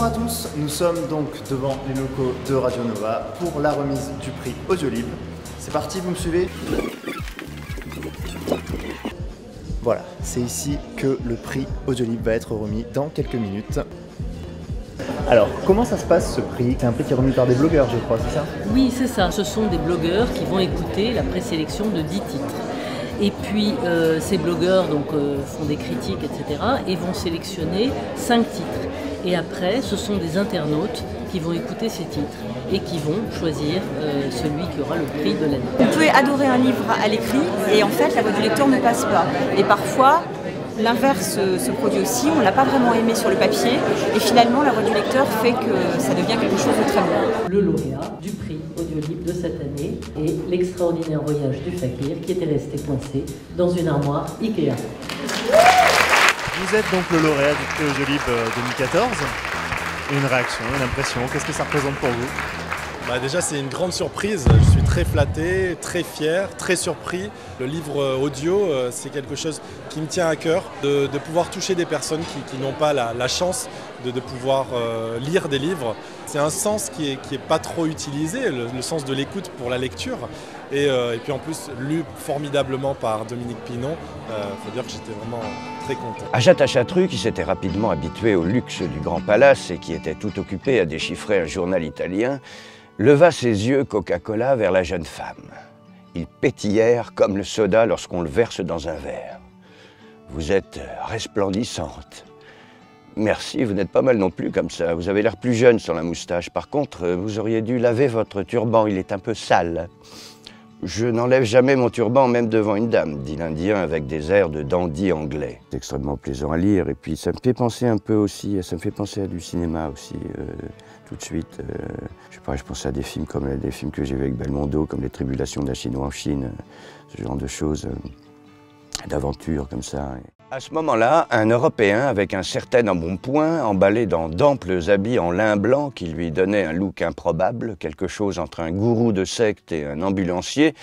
Bonjour à tous, nous sommes donc devant les locaux de Radio Nova pour la remise du prix Audiolib. C'est parti, vous me suivez? Voilà, c'est ici que le prix Audiolib va être remis dans quelques minutes. Alors, comment ça se passe ce prix? C'est un prix qui est remis par des blogueurs, je crois, c'est ça? Oui, c'est ça. Ce sont des blogueurs qui vont écouter la présélection de 10 titres. Et puis, ces blogueurs font des critiques, etc. et vont sélectionner 5 titres. Et après, ce sont des internautes qui vont écouter ces titres et qui vont choisir celui qui aura le prix de l'année. Vous pouvez adorer un livre à l'écrit et en fait, la voix du lecteur ne passe pas. Et parfois, l'inverse se produit aussi, on ne l'a pas vraiment aimé sur le papier et finalement la voix du lecteur fait que ça devient quelque chose de très bon. Le lauréat du prix Audiolib de cette année est l'extraordinaire voyage du fakir qui était resté coincé dans une armoire Ikea. Vous êtes donc le lauréat du prix Audiolib 2014. Une réaction, une impression, qu'est-ce que ça représente pour vous? Déjà c'est une grande surprise, je suis très flatté, très fier, très surpris. Le livre audio c'est quelque chose qui me tient à cœur, de pouvoir toucher des personnes qui n'ont pas la chance de pouvoir lire des livres. C'est un sens qui est pas trop utilisé, le sens de l'écoute pour la lecture. Et puis en plus lu formidablement par Dominique Pinon, faut dire que j'étais vraiment très content. Agatha Chatrue, qui s'était rapidement habituée au luxe du Grand Palace et qui était tout occupée à déchiffrer un journal italien, leva ses yeux Coca-Cola vers la jeune femme. Ils pétillèrent comme le soda lorsqu'on le verse dans un verre. Vous êtes resplendissante. Merci, vous n'êtes pas mal non plus comme ça. Vous avez l'air plus jeune sans la moustache. Par contre, vous auriez dû laver votre turban, il est un peu sale. Je n'enlève jamais mon turban, même devant une dame, dit l'Indien avec des airs de dandy anglais. C'est extrêmement plaisant à lire et puis ça me fait penser un peu aussi, ça me fait penser à du cinéma aussi, tout de suite. Je sais pas, je pense à des films comme des films que j'ai vus avec Belmondo, comme Les Tribulations d'un Chinois en Chine, ce genre de choses, d'aventures comme ça. À ce moment-là, un Européen avec un certain embonpoint, emballé dans d'amples habits en lin blanc qui lui donnaient un look improbable, quelque chose entre un gourou de secte et un ambulancier,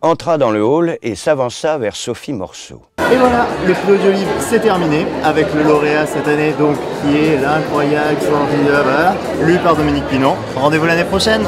entra dans le hall et s'avança vers Sophie Morceau. Et voilà, le prix Audiolib c'est terminé avec le lauréat cette année donc qui est l'incroyable, extraordinaire, lu par Dominique Pinon. Rendez-vous l'année prochaine.